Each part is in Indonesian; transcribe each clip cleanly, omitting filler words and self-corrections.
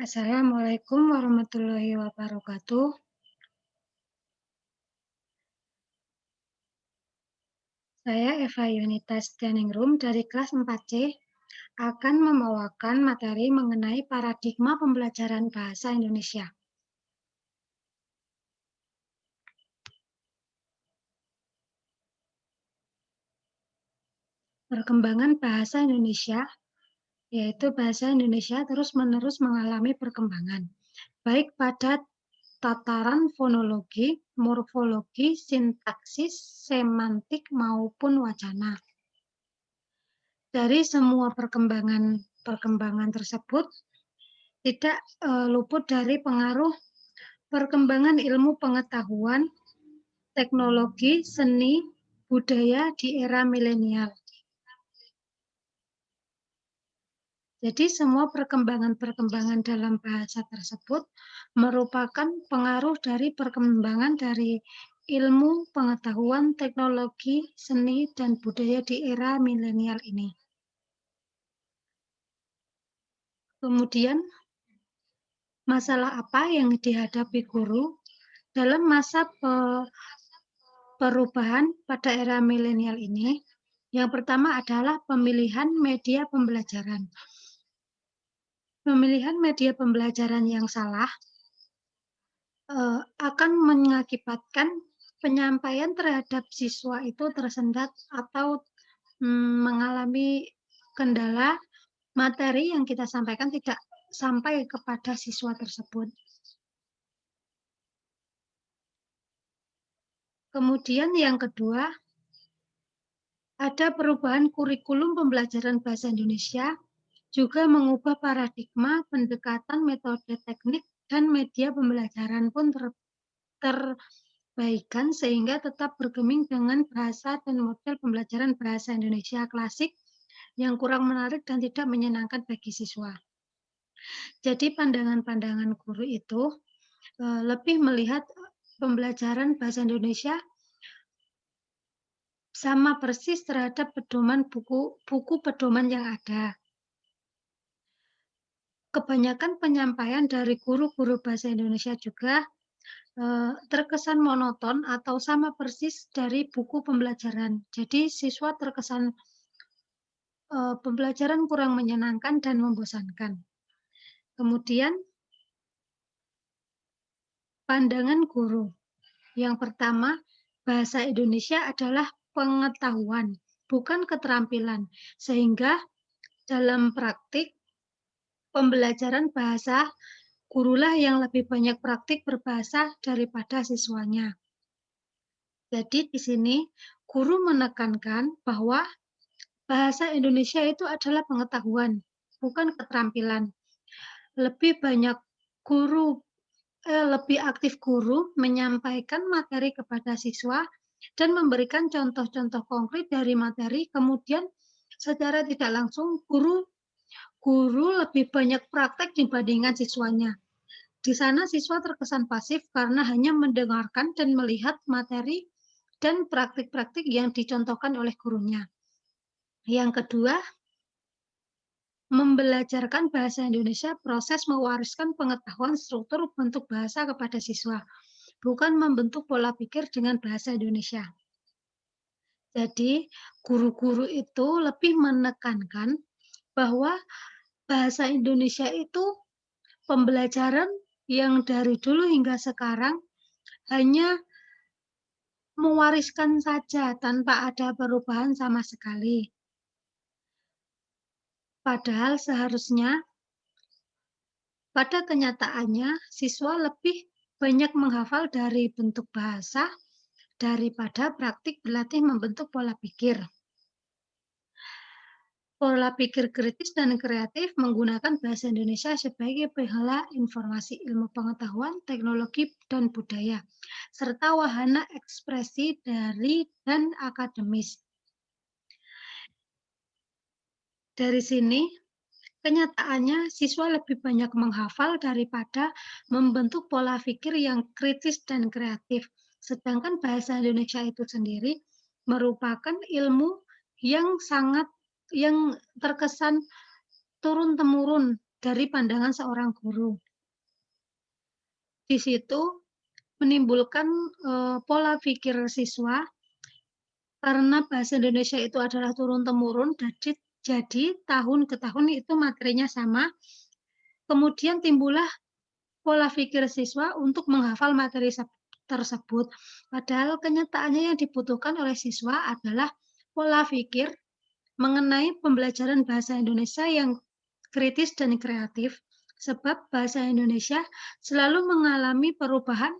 Assalamualaikum warahmatullahi wabarakatuh. Saya Eva Yunita Stianingrum dari kelas 4C akan membawakan materi mengenai paradigma pembelajaran bahasa Indonesia. Perkembangan bahasa Indonesia, yaitu bahasa Indonesia terus-menerus mengalami perkembangan, baik pada tataran fonologi, morfologi, sintaksis, semantik, maupun wacana. Dari semua perkembangan tersebut tidak luput dari pengaruh perkembangan ilmu pengetahuan, teknologi, seni, budaya di era milenial. Jadi semua perkembangan-perkembangan dalam bahasa tersebut merupakan pengaruh dari perkembangan dari ilmu pengetahuan, teknologi, seni, dan budaya di era milenial ini. Kemudian, masalah apa yang dihadapi guru dalam masa perubahan pada era milenial ini? Yang pertama adalah pemilihan media pembelajaran. Pemilihan media pembelajaran yang salah akan mengakibatkan penyampaian terhadap siswa itu tersendat atau mengalami kendala materi yang kita sampaikan tidak sampai kepada siswa tersebut. Kemudian yang kedua, ada perubahan kurikulum pembelajaran bahasa Indonesia, juga mengubah paradigma pendekatan metode teknik dan media pembelajaran pun terbaikan sehingga tetap bergeming dengan bahasa dan model pembelajaran bahasa Indonesia klasik yang kurang menarik dan tidak menyenangkan bagi siswa. Jadi pandangan-pandangan guru itu lebih melihat pembelajaran bahasa Indonesia sama persis terhadap pedoman buku pedoman yang ada. Kebanyakan penyampaian dari guru-guru bahasa Indonesia juga terkesan monoton atau sama persis dari buku pembelajaran. Jadi siswa terkesan pembelajaran kurang menyenangkan dan membosankan. Kemudian pandangan guru. Yang pertama, bahasa Indonesia adalah pengetahuan, bukan keterampilan. Sehingga dalam praktik pembelajaran bahasa, gurulah yang lebih banyak praktik berbahasa daripada siswanya. Jadi di sini guru menekankan bahwa bahasa Indonesia itu adalah pengetahuan, bukan keterampilan. Lebih banyak lebih aktif guru menyampaikan materi kepada siswa dan memberikan contoh-contoh konkret dari materi, kemudian secara tidak langsung guru lebih banyak praktek dibandingkan siswanya. Di sana siswa terkesan pasif karena hanya mendengarkan dan melihat materi dan praktik-praktik yang dicontohkan oleh gurunya. Yang kedua, membelajarkan bahasa Indonesia proses mewariskan pengetahuan struktur bentuk bahasa kepada siswa, bukan membentuk pola pikir dengan bahasa Indonesia. Jadi, guru-guru itu lebih menekankan bahwa bahasa Indonesia itu pembelajaran yang dari dulu hingga sekarang hanya mewariskan saja tanpa ada perubahan sama sekali. Padahal seharusnya pada kenyataannya siswa lebih banyak menghafal dari bentuk bahasa daripada praktik berlatih membentuk pola pikir. Pola pikir kritis dan kreatif menggunakan bahasa Indonesia sebagai penghala informasi ilmu pengetahuan, teknologi, dan budaya, serta wahana ekspresi dari dan akademis. Dari sini, kenyataannya siswa lebih banyak menghafal daripada membentuk pola pikir yang kritis dan kreatif. Sedangkan bahasa Indonesia itu sendiri merupakan ilmu yang terkesan turun-temurun dari pandangan seorang guru. Di situ menimbulkan, pola pikir siswa karena bahasa Indonesia itu adalah turun-temurun, jadi tahun ke tahun itu materinya sama, kemudian timbullah pola pikir siswa untuk menghafal materi tersebut. Padahal kenyataannya yang dibutuhkan oleh siswa adalah pola pikir mengenai pembelajaran bahasa Indonesia yang kritis dan kreatif, sebab bahasa Indonesia selalu mengalami perubahan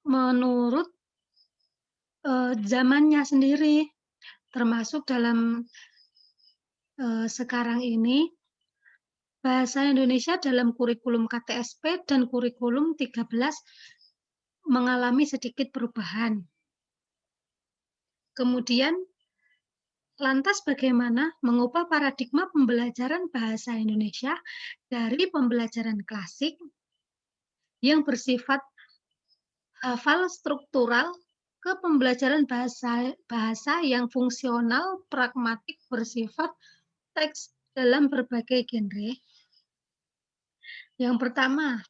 menurut zamannya sendiri, termasuk dalam sekarang ini bahasa Indonesia dalam kurikulum KTSP dan kurikulum 13 mengalami sedikit perubahan. Kemudian, lantas bagaimana mengubah paradigma pembelajaran bahasa Indonesia dari pembelajaran klasik yang bersifat hafal struktural ke pembelajaran bahasa yang fungsional, pragmatik, bersifat teks dalam berbagai genre? Yang pertama,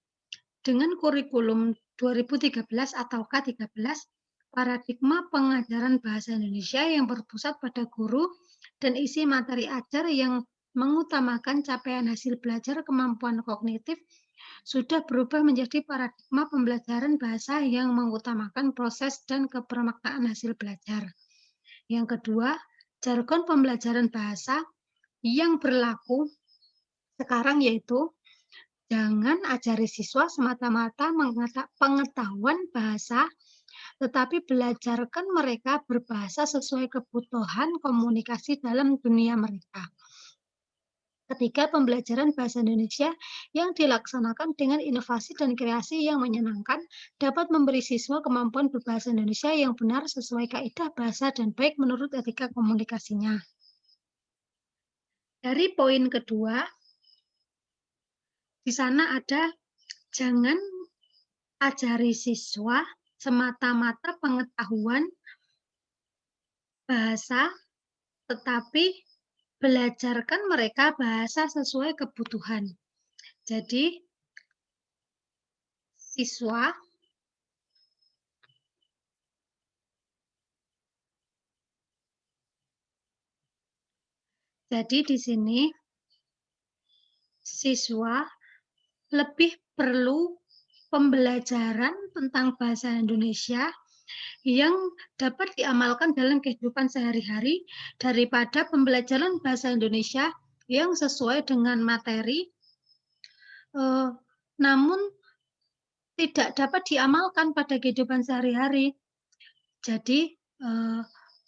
dengan kurikulum 2013 atau K13, paradigma pengajaran bahasa Indonesia yang berpusat pada guru dan isi materi ajar yang mengutamakan capaian hasil belajar kemampuan kognitif sudah berubah menjadi paradigma pembelajaran bahasa yang mengutamakan proses dan kebermaknaan hasil belajar. Yang kedua, jargon pembelajaran bahasa yang berlaku sekarang yaitu jangan ajari siswa semata-mata pengetahuan bahasa, tetapi belajarkan mereka berbahasa sesuai kebutuhan komunikasi dalam dunia mereka. Ketiga, pembelajaran bahasa Indonesia yang dilaksanakan dengan inovasi dan kreasi yang menyenangkan dapat memberi siswa kemampuan berbahasa Indonesia yang benar sesuai kaidah bahasa dan baik menurut etika komunikasinya. Dari poin kedua, di sana ada jangan ajari siswa semata-mata pengetahuan bahasa, tetapi belajarkan mereka bahasa sesuai kebutuhan. Jadi, siswa di sini siswa lebih perlu pembelajaran tentang bahasa Indonesia yang dapat diamalkan dalam kehidupan sehari-hari daripada pembelajaran bahasa Indonesia yang sesuai dengan materi, namun tidak dapat diamalkan pada kehidupan sehari-hari. Jadi,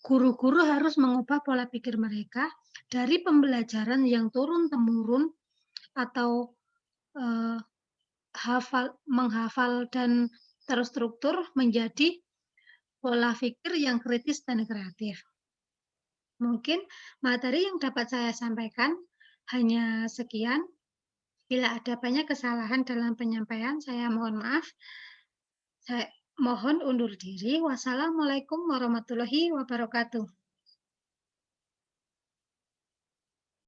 guru-guru harus mengubah pola pikir mereka dari pembelajaran yang turun-temurun atau menghafal dan terstruktur menjadi pola pikir yang kritis dan kreatif. Mungkin materi yang dapat saya sampaikan hanya sekian. Bila ada banyak kesalahan dalam penyampaian, saya mohon maaf. Saya mohon undur diri. Wassalamualaikum warahmatullahi wabarakatuh.